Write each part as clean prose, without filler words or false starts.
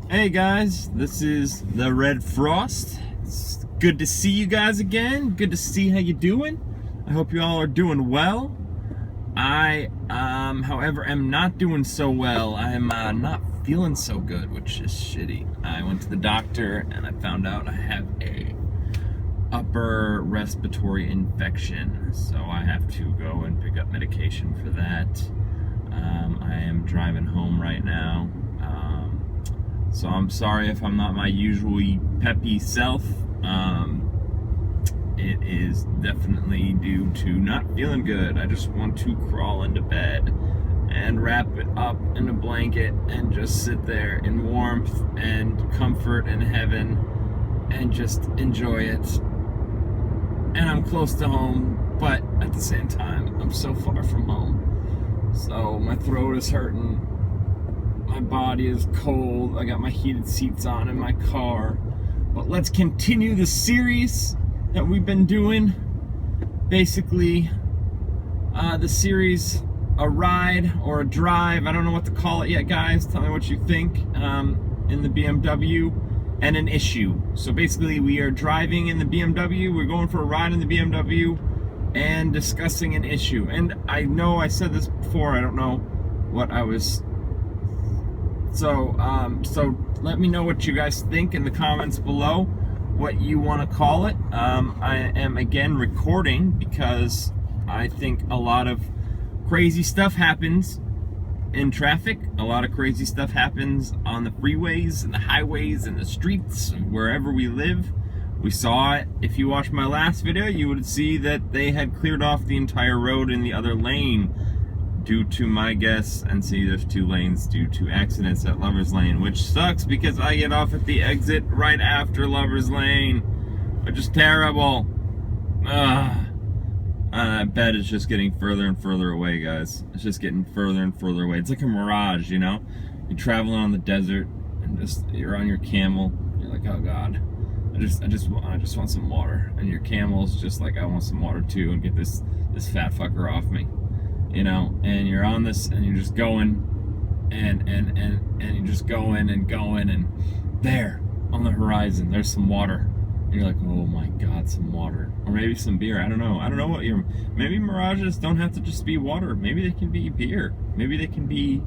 Hey guys, this is the Red Frost. It's good to see you guys again. Good to see how you doing. I hope you all are doing well. I, however, am not doing so well. I'm not feeling so good, which is shitty. I went to the doctor and I found out I have a upper respiratory infection, so I have to go and pick up medication for that. I am driving home right now. So I'm sorry if I'm not my usually peppy self. It is definitely due to not feeling good. I just want to crawl into bed and wrap it up in a blanket and just sit there in warmth and comfort and heaven and just enjoy it. And I'm close to home, but at the same time, I'm so far from home. So my throat is hurting. My body is cold. I got my heated seats on in my car. But let's continue the series that we've been doing. Basically, the series, a ride or a drive. I don't know what to call it yet, guys. Tell me what you think in the BMW, and an issue. So basically, we are driving in the BMW. We're going for a ride in the BMW and discussing an issue. And I know I said this before. I don't know what I was... So let me know what you guys think in the comments below, what you want to call it. I am again recording because I think a lot of crazy stuff happens in traffic. A lot of crazy stuff happens on the freeways and the highways and the streets, wherever we live. We saw it. If you watched my last video, you would see that they had cleared off the entire road in the other lane due to my guess, and see there's 2 lanes due to accidents at Lover's Lane, which sucks because I get off at the exit right after Lover's Lane, which is terrible. I bet it's just getting further and further away, guys. It's just getting further and further away. It's like a mirage, you know? You're traveling on the desert and you're on your camel. You're like, oh God, I just want some water. And your camel's just like, I want some water too, and get this fat fucker off me. You know, and you're on this and you're just going and you're just going and going, and there on the horizon there's some water, and you're like, oh my God, some water, or maybe some beer. I don't know what maybe mirages don't have to just be water. Maybe they can be beer, maybe they can be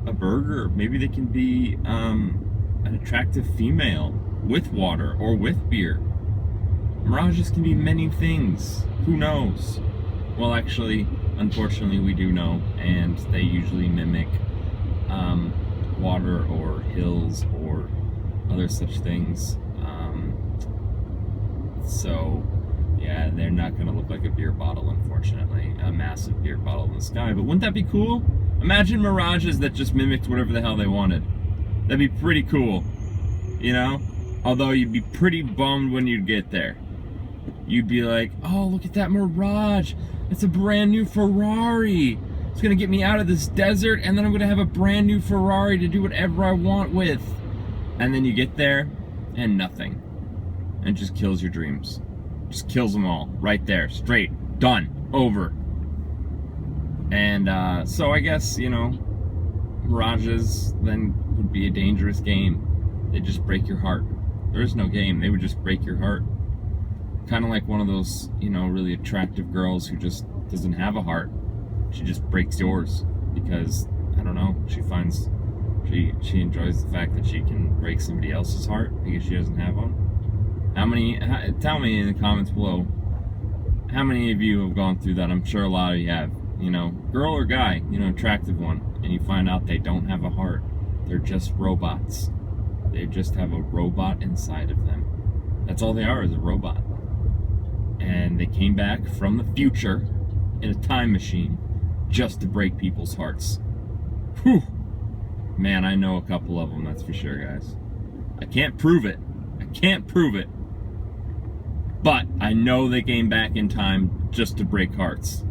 a burger, maybe they can be an attractive female with water or with beer. Mirages can be many things. Who knows? Well, actually, unfortunately, we do know, and they usually mimic water or hills or other such things. So, yeah, they're not going to look like a beer bottle, unfortunately, a massive beer bottle in the sky. But wouldn't that be cool? Imagine mirages that just mimicked whatever the hell they wanted. That'd be pretty cool, you know? Although you'd be pretty bummed when you'd get there. You'd be like, oh, look at that mirage. It's a brand new Ferrari. It's gonna get me out of this desert, and then I'm gonna have a brand new Ferrari to do whatever I want with. And then you get there, and nothing. And it just kills your dreams. Just kills them all, right there, straight, done, over. And so I guess, you know, mirages then would be a dangerous game. They just break your heart. There is no game, they would just break your heart. Kind of like one of those, you know, really attractive girls who just doesn't have a heart. She just breaks yours because, I don't know, she finds, she enjoys the fact that she can break somebody else's heart because she doesn't have one. Tell me in the comments below, how many of you have gone through that? I'm sure a lot of you have, you know, girl or guy, you know, attractive one, and you find out they don't have a heart. They're just robots. They just have a robot inside of them. That's all they are, is a robot. And they came back from the future in a time machine just to break people's hearts. Whew. Man, I know a couple of them, that's for sure, guys. I can't prove it. But I know they came back in time just to break hearts.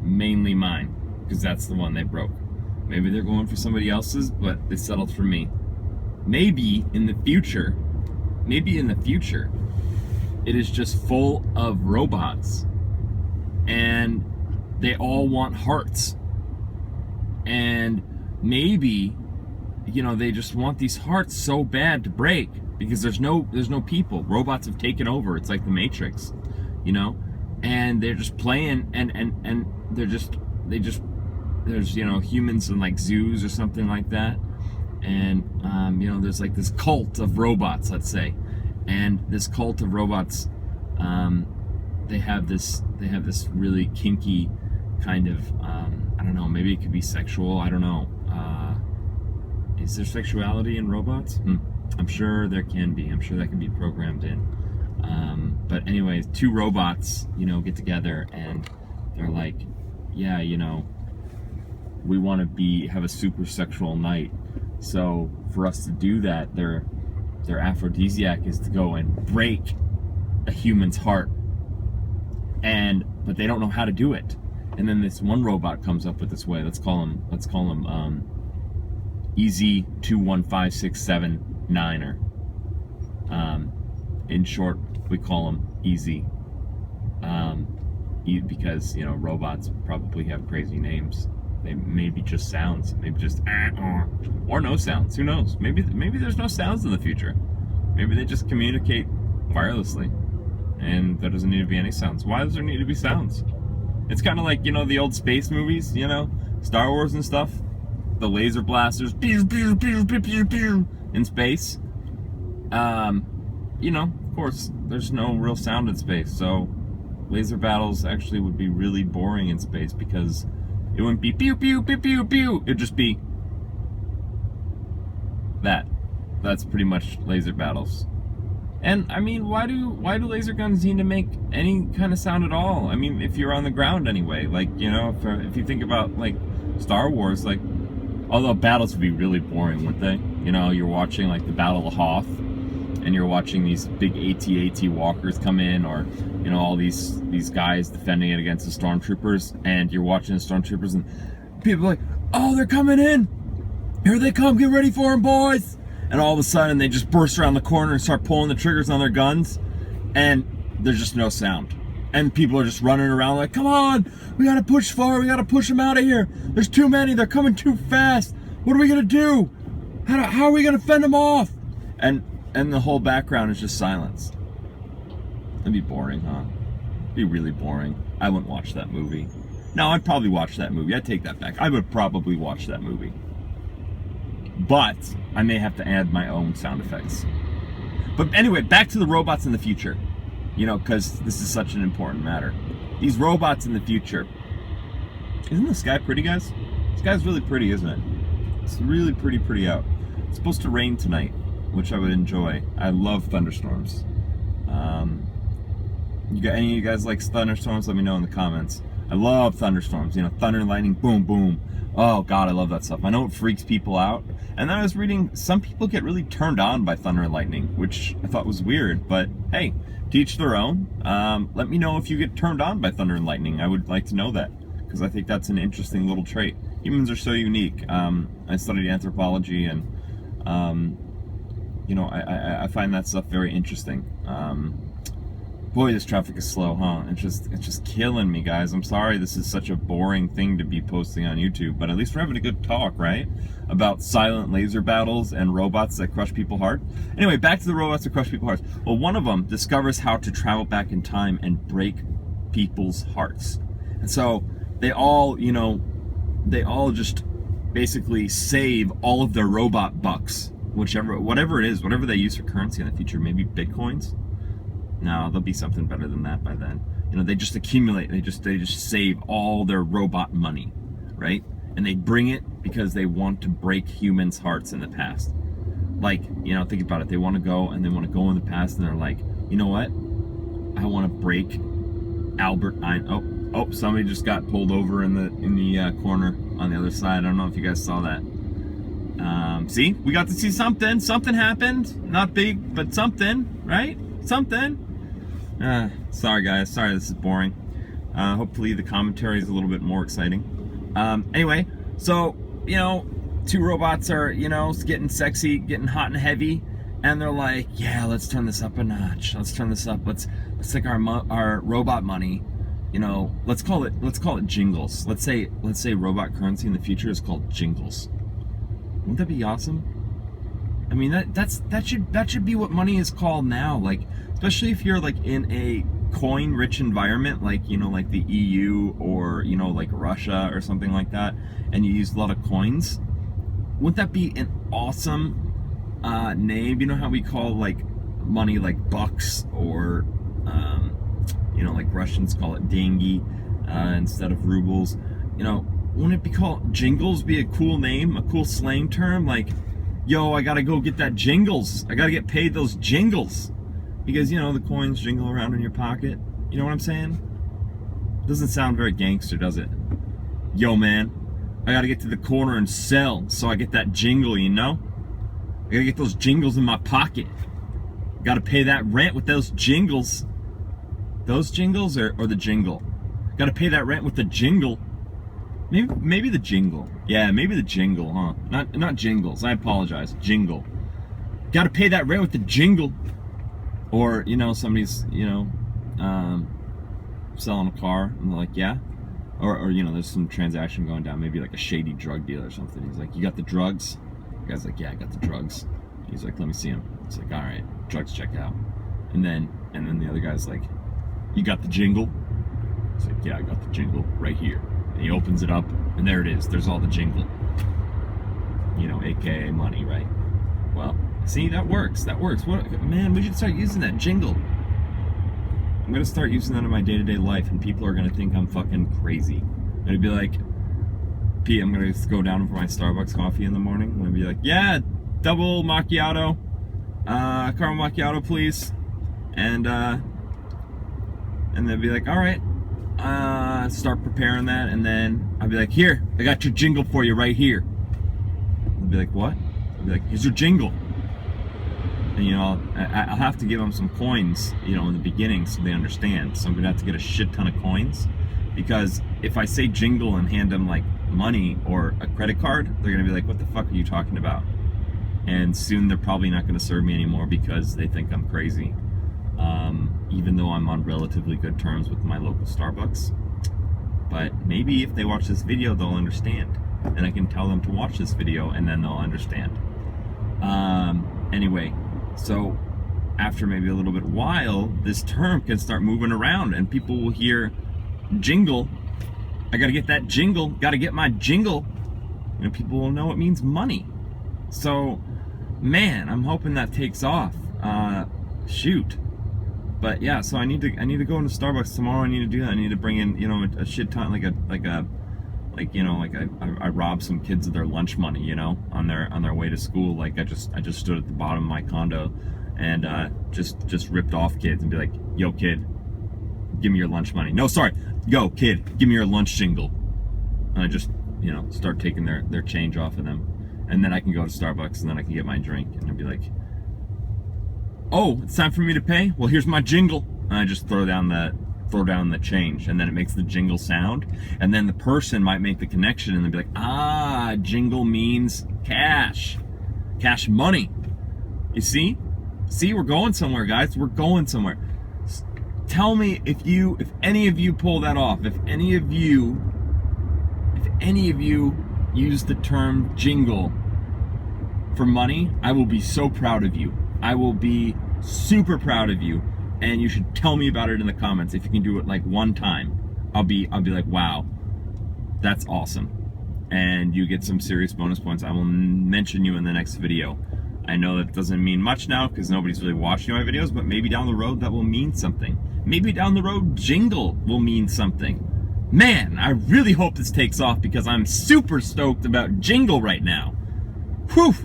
Mainly mine, because that's the one they broke. Maybe they're going for somebody else's, but they settled for me. Maybe in the future, it is just full of robots, and they all want hearts, and maybe they just want these hearts so bad to break because there's no people. Robots have taken over. It's like the Matrix, and they're just playing, and there's humans in like zoos or something like that, and there's like this cult of robots, let's say, and this cult of robots, they have this really kinky kind of, I don't know, maybe it could be sexual, I don't know. Is there sexuality in robots? I'm sure there can be. I'm sure that can be programmed in. But anyways, two robots, get together and they're like, yeah, we want to have a super sexual night. So for us to do that, their aphrodisiac is to go and break a human's heart. But they don't know how to do it. And then this one robot comes up with this way. Let's call him EZ215679er. In short, we call him Easy. Because robots probably have crazy names. They maybe just sounds, maybe just or no sounds. Who knows? Maybe there's no sounds in the future. Maybe they just communicate wirelessly, and there doesn't need to be any sounds. Why does there need to be sounds? It's kind of like the old space movies, Star Wars and stuff. The laser blasters, pew, pew, pew, pew, pew, pew, in space. Of course, there's no real sound in space, so laser battles actually would be really boring in space because it wouldn't be pew, pew, pew, pew, pew. It'd just be that. That's pretty much laser battles. And I mean, why do laser guns need to make any kind of sound at all? I mean, if you're on the ground anyway, like if you think about like Star Wars, like, although battles would be really boring, wouldn't they? You're watching like the Battle of Hoth, and you're watching these big AT-AT walkers come in, or all these guys defending it against the stormtroopers, and you're watching the stormtroopers, and people are like, oh, they're coming in! Here they come! Get ready for them, boys! And all of a sudden, they just burst around the corner and start pulling the triggers on their guns, and there's just no sound. And people are just running around like, come on! We gotta push forward, we gotta push them out of here! There's too many, they're coming too fast! What are we gonna do? How are we gonna fend them off? And the whole background is just silence. It'd be boring, huh? It'd be really boring. I wouldn't watch that movie. No, I'd probably watch that movie. I take that back. I would probably watch that movie. But I may have to add my own sound effects. But anyway, back to the robots in the future. Because this is such an important matter. These robots in the future. Isn't the sky pretty, guys? The sky's really pretty, isn't it? It's really pretty out. It's supposed to rain tonight, which I would enjoy. I love thunderstorms. Any of you guys like thunderstorms? Let me know in the comments. I love thunderstorms. Thunder and lightning, boom, boom. Oh God, I love that stuff. I know it freaks people out. And then I was reading, some people get really turned on by thunder and lightning, which I thought was weird. But hey, to each their own. Let me know if you get turned on by thunder and lightning. I would like to know that, because I think that's an interesting little trait. Humans are so unique. I studied anthropology, and I find that stuff very interesting. Boy, this traffic is slow, huh? It's just killing me, guys. I'm sorry this is such a boring thing to be posting on YouTube, but at least we're having a good talk, right? About silent laser battles and robots that crush people's hearts. Anyway, back to the robots that crush people's hearts. Well, one of them discovers how to travel back in time and break people's hearts. And so they all just basically save all of their robot bucks, whatever it is, whatever they use for currency in the future, maybe Bitcoins. No, there'll be something better than that by then. They just accumulate. They just save all their robot money, right? And they bring it because they want to break humans' hearts in the past. Like, think about it. They want to go in the past, and they're like, you know what? I want to break Albert Einstein. Oh, somebody just got pulled over in the corner on the other side. I don't know if you guys saw that. See, we got to see something. Something happened. Not big, but something, right? Something. Sorry guys, sorry this is boring. Hopefully the commentary is a little bit more exciting. Anyway, so, two robots are, getting sexy, getting hot and heavy, and they're like, yeah, let's turn this up a notch. Let's turn this up. Let's take our robot money, let's call it jingles. Let's say robot currency in the future is called jingles. Wouldn't that be awesome? I mean, that should be what money is called now. Like, especially if you're like in a coin-rich environment, like, you know, like the EU or, you know, like Russia or something like that, and you use a lot of coins. Wouldn't that be an awesome name? You know how we call like money like bucks, or you know, like Russians call it dengi instead of rubles. You know, wouldn't it be called jingles? Be a cool name, a cool slang term, like, yo, I gotta go get that jingles. I gotta get paid those jingles. Because, you know, the coins jingle around in your pocket. You know what I'm saying? Doesn't sound very gangster, does it? Yo, man, I gotta get to the corner and sell so I get that jingle, you know? I gotta get those jingles in my pocket. Gotta pay that rent with those jingles. Those jingles or the jingle? Gotta pay that rent with the jingle. Maybe the jingle. Yeah, maybe the jingle, huh? Not jingles. I apologize. Jingle. Got to pay that rent with the jingle. Or, you know, somebody's, you know, selling a car and they're like, yeah. Or you know, there's some transaction going down. Maybe like a shady drug dealer or something. He's like, you got the drugs? The guy's like, yeah, I got the drugs. He's like, let me see them. It's like, all right, drugs check out. And then the other guy's like, you got the jingle? It's like, yeah, I got the jingle right here. And he opens it up, and there it is. There's all the jingle. You know, AKA money, right? Well, see, that works. That works. What, man, we should start using that jingle. I'm going to start using that in my day-to-day life, and people are going to think I'm fucking crazy. I'm going to be like, Pete, I'm going to go down for my Starbucks coffee in the morning. I'm going to be like, yeah, double macchiato. Caramel macchiato, please. And they'll be like, all right. Start preparing that, and then I'll be like, here, I got your jingle for you right here. They'll be like, what? I'll be like, here's your jingle. And, you know, I'll have to give them some coins, you know, in the beginning so they understand. So I'm gonna have to get a shit ton of coins, because if I say jingle and hand them like money or a credit card, they're gonna be like, what the fuck are you talking about? And soon they're probably not gonna serve me anymore because they think I'm crazy. Even though I'm on relatively good terms with my local Starbucks. But maybe if they watch this video, they'll understand. And I can tell them to watch this video, and then they'll understand. Anyway, so after maybe a little bit while, this term can start moving around, and people will hear jingle. I gotta get that jingle, gotta get my jingle. You know, people will know it means money. So, man, I'm hoping that takes off. Shoot. But yeah, so I need to go into Starbucks tomorrow. I need to do that. I need to bring in, you know, a shit ton, I robbed some kids of their lunch money, you know, on their way to school. Like I just stood at the bottom of my condo and just ripped off kids and be like, yo kid, give me your lunch money. No, sorry, yo kid, give me your lunch jingle. And I just, you know, start taking their change off of them, and then I can go to Starbucks and then I can get my drink, and I'd be like, oh, it's time for me to pay? Well, here's my jingle. And I just throw down the change, and then it makes the jingle sound, and then the person might make the connection and they'll be like, ah, jingle means cash money. You see, we're going somewhere, guys. We're going somewhere. Tell me if any of you pull that off. If any of you use the term jingle for money, I will be so proud of you. I will be super proud of you, and you should tell me about it in the comments. If you can do it like one time, I'll be like, wow, that's awesome. And you get some serious bonus points. I will mention you in the next video. I know that doesn't mean much now because nobody's really watching my videos, but maybe down the road that will mean something. Maybe down the road jingle will mean something. Man, I really hope this takes off because I'm super stoked about jingle right now. Whew!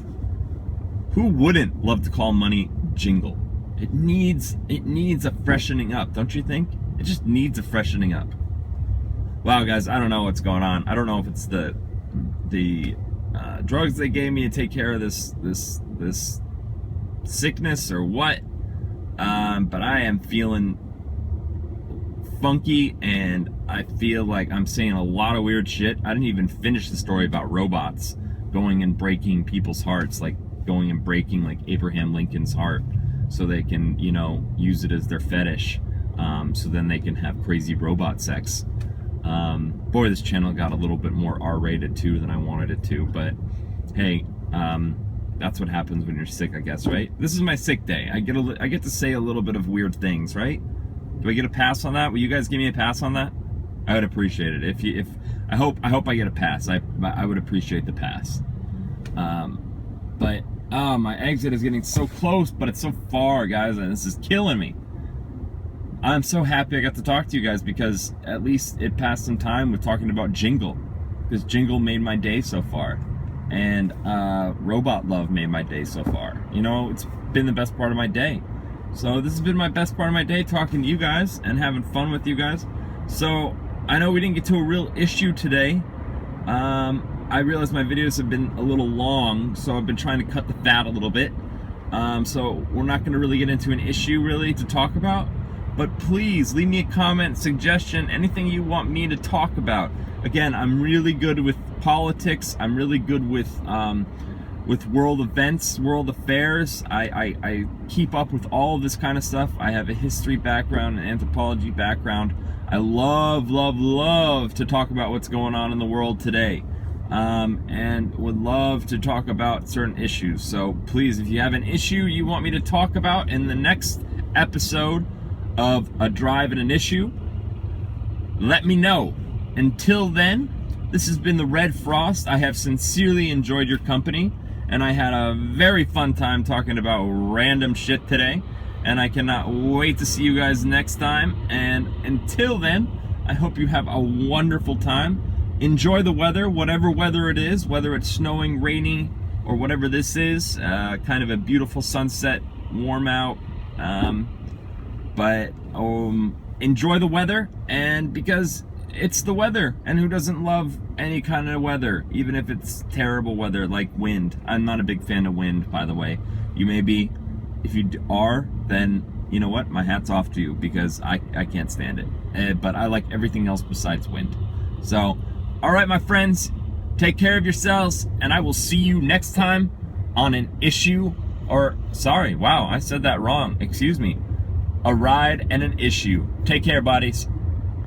Who wouldn't love to call money jingle? It needs a freshening up, don't you think? It just needs a freshening up. Wow, guys, I don't know what's going on. I don't know if it's the drugs they gave me to take care of this sickness or what. But I am feeling funky, and I feel like I'm saying a lot of weird shit. I didn't even finish the story about robots going and breaking people's hearts, like going and breaking like Abraham Lincoln's heart so they can, you know, use it as their fetish, so then they can have crazy robot sex. Boy, this channel got a little bit more R-rated too than I wanted it to, but hey, That's what happens when you're sick, I guess, right? This is my sick day. I get to say a little bit of weird things, right? Do I get a pass on that? Will you guys give me a pass on that? I would appreciate it. I hope I get a pass. I would appreciate the pass. But my exit is getting so close, but it's so far, guys, and this is killing me. I'm so happy I got to talk to you guys, because at least it passed some time with talking about Jingle, because Jingle made my day so far, and Robot Love made my day so far. You know, it's been the best part of my day. So this has been my best part of my day, talking to you guys and having fun with you guys. So I know we didn't get to a real issue today. I realize my videos have been a little long, so I've been trying to cut the fat a little bit. So we're not going to really get into an issue really to talk about. But please leave me a comment, suggestion, anything you want me to talk about. Again, I'm really good with politics. I'm really good with world events, world affairs. I keep up with all of this kind of stuff. I have a history background, an anthropology background. I love to talk about what's going on in the world today. And would love to talk about certain issues. So please, if you have an issue you want me to talk about in the next episode of A Drive and an Issue, let me know. Until then, this has been the Red Frost. I have sincerely enjoyed your company, and I had a very fun time talking about random shit today, and I cannot wait to see you guys next time. And until then, I hope you have a wonderful time. Enjoy the weather, whatever weather it is, whether it's snowing, raining, or whatever this is. Kind of a beautiful sunset, warm out. But enjoy the weather, and because it's the weather, and who doesn't love any kind of weather, even if it's terrible weather like wind. I'm not a big fan of wind, by the way. You may be. If you are, then you know what, my hat's off to you, because I can't stand it. But I like everything else besides wind. So all right, my friends, take care of yourselves, and I will see you next time on an issue, or sorry, wow, I said that wrong, excuse me. A ride and an issue. Take care, buddies.